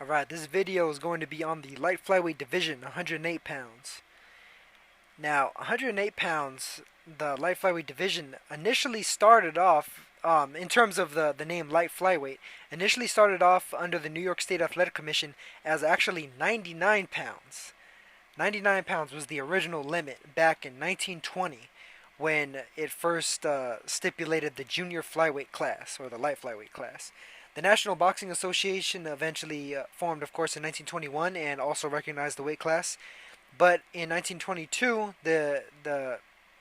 Alright, this video is going to be on the light flyweight division, 108 pounds. Now, 108 pounds, the light flyweight division initially started off, in terms of the name light flyweight, initially started off under the New York State Athletic Commission as actually 99 pounds. 99 pounds was the original limit back in 1920 when it first stipulated the junior flyweight class, or the light flyweight class. The National Boxing Association eventually formed, of course, in 1921 and also recognized the weight class. But in 1922, the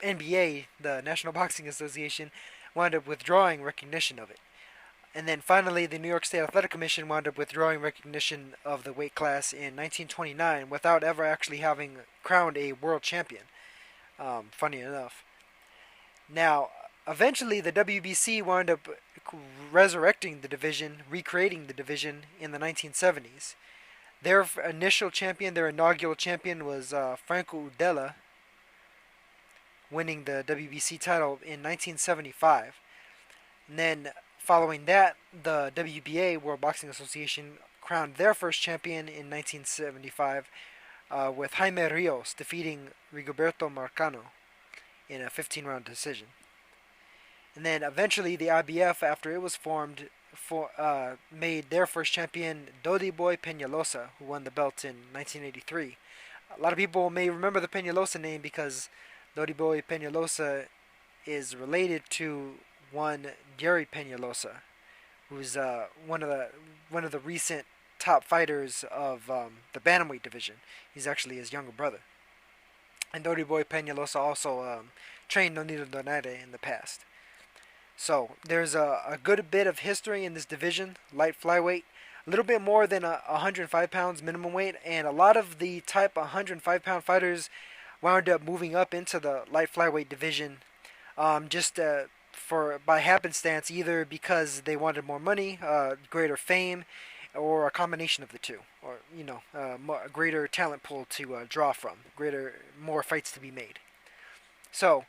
NBA, the National Boxing Association, wound up withdrawing recognition of it. And then finally, the New York State Athletic Commission wound up withdrawing recognition of the weight class in 1929 without ever actually having crowned a world champion. Funny enough. Now, eventually, the WBC wound up resurrecting the division, recreating the division in the 1970s. Their initial champion, their inaugural champion, was Franco Udella, winning the WBC title in 1975. And then, following that, the WBA, World Boxing Association, crowned their first champion in 1975 with Jaime Rios defeating Rigoberto Marcano in a 15-round decision. And then eventually the IBF, after it was formed, made their first champion Dodi Boy Peñalosa, who won the belt in 1983. A lot of people may remember the Peñalosa name because Dodi Boy Peñalosa is related to one Gary Peñalosa, who's one of the recent top fighters of the bantamweight division. He's actually his younger brother. And Dodi Boy Peñalosa also trained Nonito Donaire in the past. So there's a good bit of history in this division, light flyweight, a little bit more than 105 pounds minimum weight, and a lot of the type 105 pound fighters wound up moving up into the light flyweight division, just by happenstance, either because they wanted more money, greater fame, or a combination of the two, or a greater talent pool to draw from, more fights to be made. So,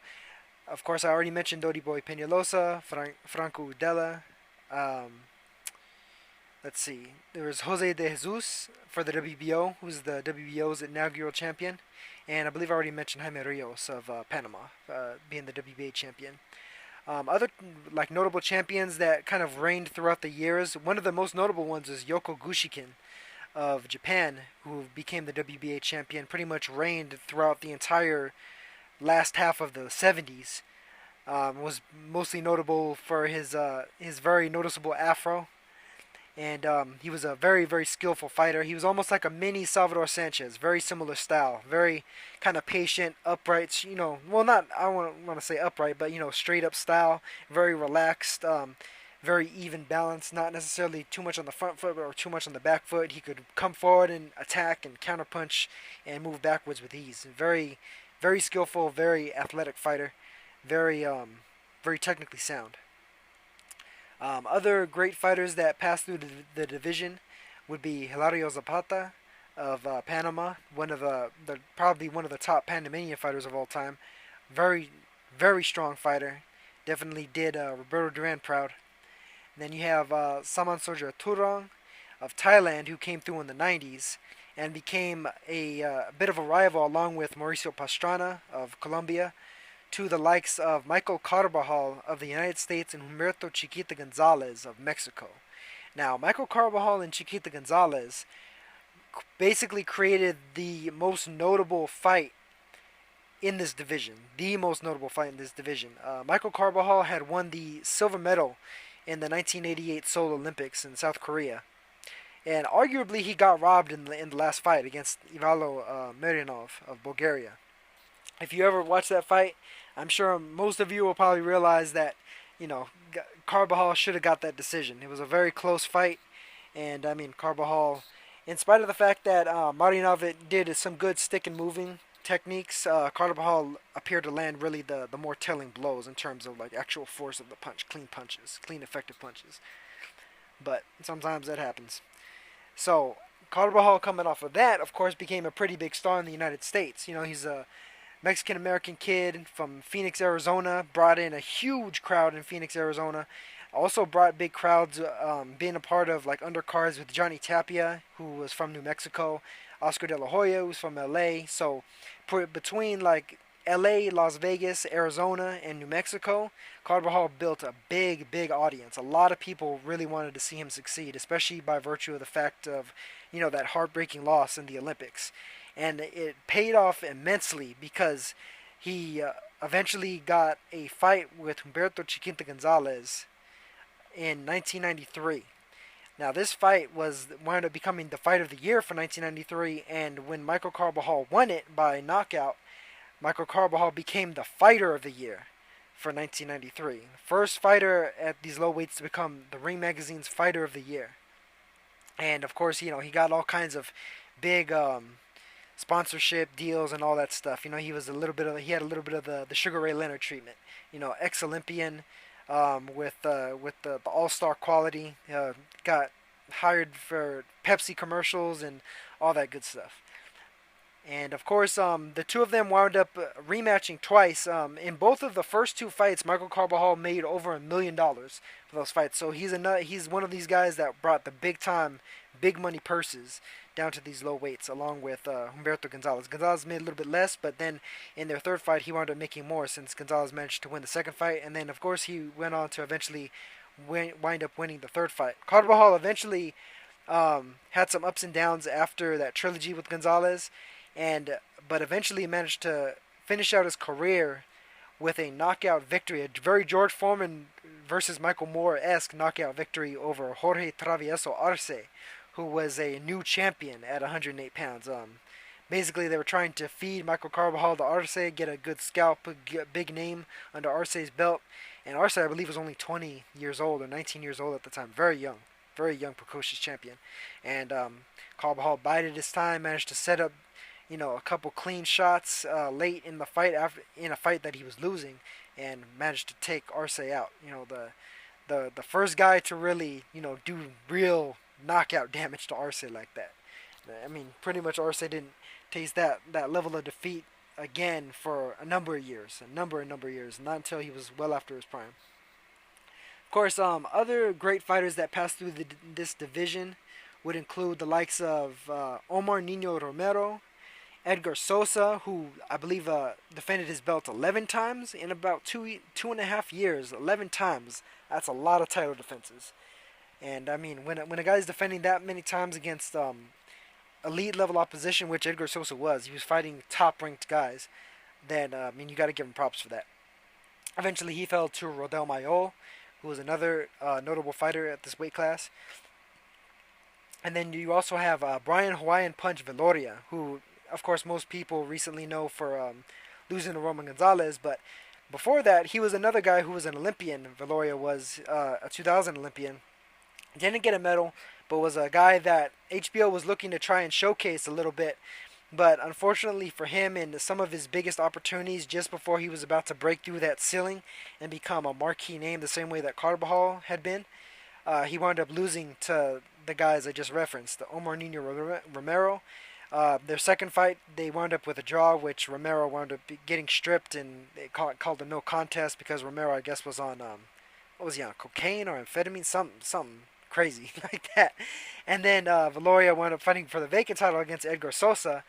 of course, I already mentioned Dodi Boy Peñalosa, Franco Udella. Let's see. There was Jose de Jesus for the WBO, who's the WBO's inaugural champion. And I believe I already mentioned Jaime Rios of Panama, being the WBA champion. Other notable champions that kind of reigned throughout the years. One of the most notable ones is Yoko Gushiken of Japan, who became the WBA champion. Pretty much reigned throughout the entire last half of the 70s. Was mostly notable for his very noticeable afro, and he was a very, very skillful fighter. He was almost like a mini Salvador Sanchez, very similar style, very kind of patient, upright. I don't want to say upright, but straight up style, very relaxed, very even balance, not necessarily too much on the front foot or too much on the back foot. He could come forward and attack and counterpunch and move backwards with ease. Very, very skillful, very athletic fighter, very technically sound. Other great fighters that passed through the division would be Hilario Zapata of Panama, probably one of the top Panamanian fighters of all time. Very, very strong fighter. Definitely did Roberto Duran proud. And then you have Saman Sorjaturong of Thailand, who came through in the 90s and became a bit of a rival along with Mauricio Pastrana of Colombia to the likes of Michael Carbajal of the United States and Humberto Chiquita Gonzalez of Mexico. Now, Michael Carbajal and Chiquita Gonzalez basically created the most notable fight in this division. The most notable fight in this division. Michael Carbajal had won the silver medal in the 1988 Seoul Olympics in South Korea. And arguably he got robbed in the last fight against Ivalo Merinov of Bulgaria. If you ever watch that fight, I'm sure most of you will probably realize that, Carbajal should have got that decision. It was a very close fight, and Carbajal, in spite of the fact that Marinov did some good stick and moving techniques, Carbajal appeared to land really the more telling blows in terms of actual force of the punch, clean effective punches. But sometimes that happens. So Carbajal, coming off of that, of course, became a pretty big star in the United States. He's a Mexican-American kid from Phoenix, Arizona, brought in a huge crowd in Phoenix, Arizona. Also brought big crowds, being a part of like undercards with Johnny Tapia, who was from New Mexico, Oscar De La Hoya, who's from LA. So between like LA, Las Vegas, Arizona, and New Mexico, Carbajal built a big, big audience. A lot of people really wanted to see him succeed, especially by virtue of the fact of, that heartbreaking loss in the Olympics. And it paid off immensely because he eventually got a fight with Humberto Chiquita Gonzalez in 1993. Now, this fight wound up becoming the fight of the year for 1993, and when Michael Carbajal won it by knockout, Michael Carbajal became the fighter of the year for 1993. First fighter at these low weights to become the Ring Magazine's fighter of the year. And of course, he got all kinds of big sponsorship deals and all that stuff. He had a little bit of the Sugar Ray Leonard treatment. Ex-Olympian, with the all-star quality. Got hired for Pepsi commercials and all that good stuff. And of course, the two of them wound up rematching twice. In both of the first two fights, Michael Carbajal made over $1 million for those fights. So he's one of these guys that brought the big money purses down to these low weights, along with Humberto Gonzalez. Gonzalez made a little bit less, but then in their third fight, he wound up making more since Gonzalez managed to win the second fight. And then, of course, he went on to eventually wind up winning the third fight. Carbajal eventually had some ups and downs after that trilogy with Gonzalez, but eventually managed to finish out his career with a knockout victory, a very George Foreman versus Michael Moore-esque knockout victory over Jorge Travieso Arce, who was a new champion at 108 pounds. Basically, they were trying to feed Michael Carbajal to Arce, get a good scalp, get a big name under Arce's belt. And Arce, I believe, was only 20 years old or 19 years old at the time. Very young, precocious champion. And Carbajal bided his time, managed to set up a couple clean shots late in the fight, in a fight that he was losing, and managed to take Arce out. The first guy to really do real knockout damage to Arce like that. I mean, pretty much Arce didn't taste that level of defeat again for a number of years, not until he was well after his prime. Of course, other great fighters that passed through this division would include the likes of Omar Nino Romero, Edgar Sosa, who I believe defended his belt 11 times in about two and a half years. 11 times. That's a lot of title defenses. And I mean, when a guy's defending that many times against elite level opposition, which Edgar Sosa was, he was fighting top ranked guys, then you got to give him props for that. Eventually, he fell to Rodel Mayol, who was another notable fighter at this weight class. And then you also have Brian Hawaiian Punch Viloria, who, of course, most people recently know for losing to Roman Gonzalez, but before that, he was another guy who was an Olympian. Viloria was a 2000 Olympian. Didn't get a medal, but was a guy that HBO was looking to try and showcase a little bit. But unfortunately for him, and some of his biggest opportunities just before he was about to break through that ceiling and become a marquee name the same way that Carbajal had been, he wound up losing to the guys I just referenced, the Omar Nino Romero. Their second fight, they wound up with a draw, which Romero wound up getting stripped, and they called a no contest because Romero, I guess, was on, what was he on, cocaine or amphetamine, something crazy like that. And then Viloria wound up fighting for the vacant title against Edgar Sosa,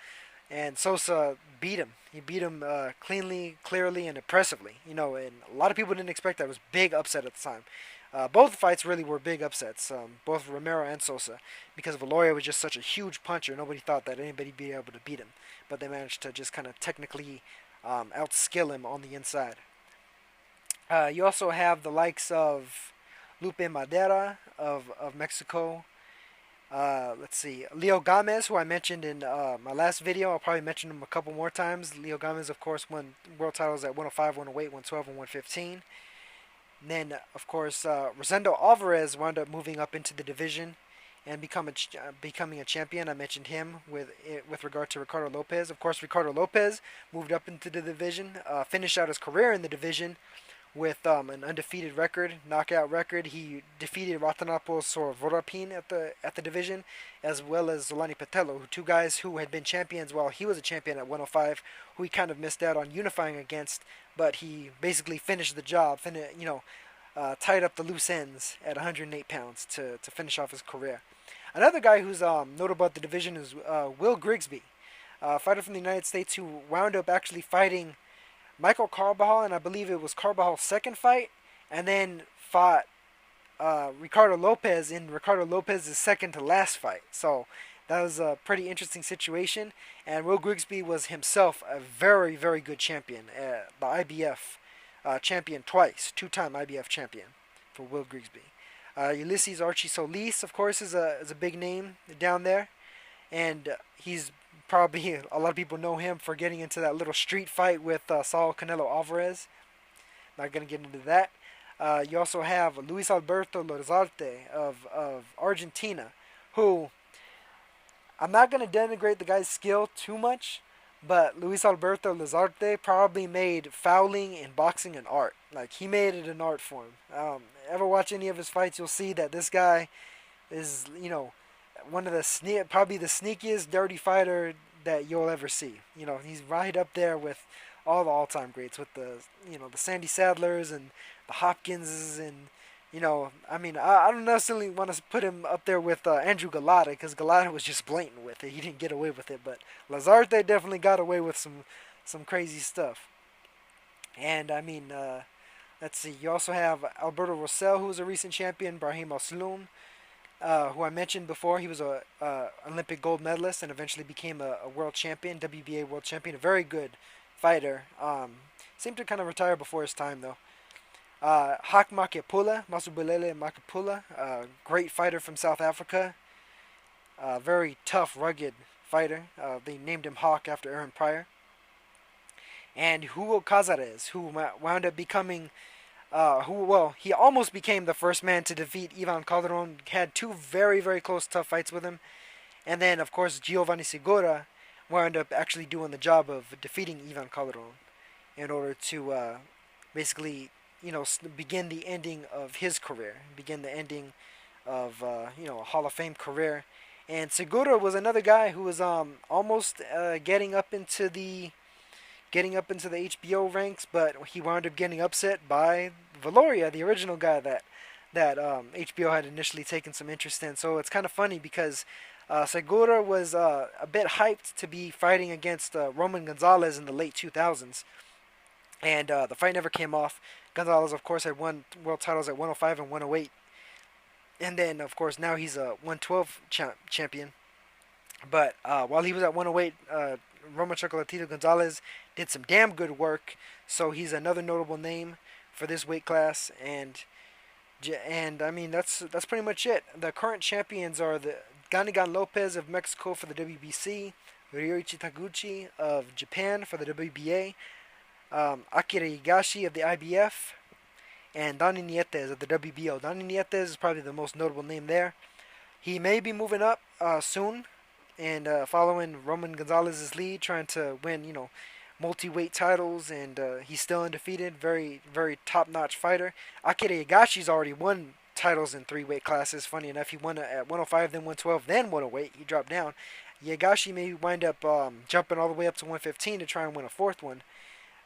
and Sosa beat him. He beat him cleanly, clearly, and impressively. And a lot of people didn't expect that. It was a big upset at the time. Both fights really were big upsets, both Romero and Sosa, because Viloria was just such a huge puncher. Nobody thought that anybody would be able to beat him, but they managed to just kind of technically outskill him on the inside. You also have the likes of Lupe Madera of Mexico. Let's see, Leo Gomez, who I mentioned in my last video. I'll probably mention him a couple more times. Leo Gomez, of course, won world titles at 105, 108, 112, and 115. And then, of course, Rosendo Alvarez wound up moving up into the division and becoming a champion. I mentioned him with regard to Ricardo Lopez. Of course, Ricardo Lopez moved up into the division, finished out his career in the division with an undefeated record, knockout record. He defeated Ratanapo Sorvorapin at the division, as well as Zolani Patello, two guys who had been champions while he was a champion at 105, who he kind of missed out on unifying against, but he basically finished the job. tied up the loose ends at 108 pounds to finish off his career. Another guy who's notable at the division is Will Grigsby, a fighter from the United States who wound up actually fighting Michael Carbajal, and I believe it was Carbajal's second fight, and then fought Ricardo Lopez in Ricardo Lopez's second to last fight. So that was a pretty interesting situation. And Will Grigsby was himself a very, very good champion, the IBF champion twice, two-time IBF champion for Will Grigsby. Ulysses Archie Solis, of course, is a big name down there, and he's probably, a lot of people know him for getting into that little street fight with Saul Canelo Alvarez. Not gonna get into that. You also have Luis Alberto Lozarte of Argentina, who, I'm not going to denigrate the guy's skill too much, but Luis Alberto Lozarte probably made fouling in boxing an art. Like, he made it an art form. Ever watch any of his fights, you'll see that this guy is, one of the probably the sneakiest dirty fighter that you'll ever see. He's right up there with all the all-time greats, with the Sandy Sadlers and the Hopkinses, and I don't necessarily want to put him up there with Andrew Galata, because Galata was just blatant with it. He didn't get away with it, but Lazarte definitely got away with some crazy stuff. And let's see. You also have Alberto Rosell, who was a recent champion. Brahim Asloum, who I mentioned before. He was a Olympic gold medalist and eventually became a world champion, WBA world champion. A very good fighter. Seemed to kind of retire before his time, though. Hak Makepula, Masibulele Makepula, great fighter from South Africa. Very tough, rugged fighter. They named him Hawk after Aaron Pryor. And Hugo Cazares, who wound up becoming, he almost became the first man to defeat Ivan Calderon. Had two very, very close, tough fights with him. And then, of course, Giovanni Segura wound up actually doing the job of defeating Ivan Calderon in order to basically, begin the ending of his career, begin the ending of, a Hall of Fame career. And Segura was another guy who was almost getting up into the HBO ranks, but he wound up getting upset by Viloria, the original guy that HBO had initially taken some interest in. So it's kind of funny because Segura was a bit hyped to be fighting against Roman Gonzalez in the late 2000s. And the fight never came off. Gonzalez, of course, had won world titles at 105 and 108. And then, of course, now he's a 112 champion. But while he was at 108, Roman Chocolatito Gonzalez did some damn good work. So he's another notable name for this weight class. And that's pretty much it. The current champions are the Ganigan Lopez of Mexico for the WBC, Ryoichi Taguchi of Japan for the WBA, Akira Yaegashi of the IBF, and Donny Nietes of the WBO. Donny Nietes is probably the most notable name there. He may be moving up soon and following Roman Gonzalez's lead, trying to win, multi-weight titles, and he's still undefeated. Very, very top-notch fighter. Akira Yaegashi's already won titles in 3 weight classes. Funny enough, he won at 105, then 112, then 108. He dropped down. Yaegashi may wind up jumping all the way up to 115 to try and win a 4th one.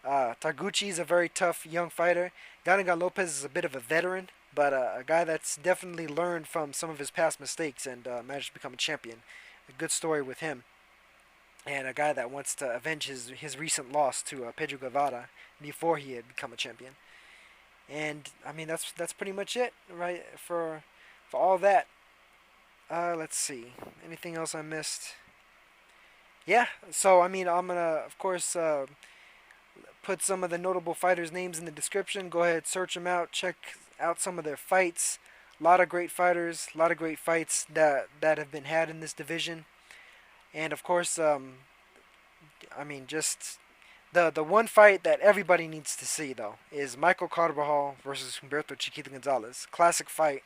Taguchi's a very tough young fighter. Ganigan Lopez is a bit of a veteran, but a guy that's definitely learned from some of his past mistakes and managed to become a champion. A good story with him. And a guy that wants to avenge his recent loss to Pedro Guevara before he had become a champion. And that's pretty much it, right? For all that. Let's see. Anything else I missed? Yeah. So I'm gonna, of course, put some of the notable fighters' names in the description. Go ahead, search them out, check out some of their fights. A lot of great fighters, a lot of great fights that have been had in this division. And of course, just the one fight that everybody needs to see, though, is Michael Carbajal versus Humberto Chiquita Gonzalez. Classic fight,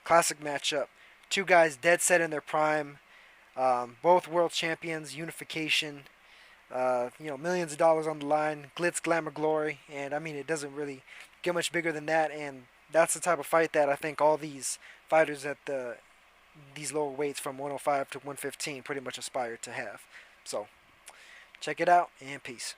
classic matchup. Two guys dead set in their prime, both world champions, unification. Millions of dollars on the line, glitz, glamour, glory, and it doesn't really get much bigger than that. And that's the type of fight that I think all these fighters at these lower weights from 105 to 115 pretty much aspire to have. So check it out, and peace.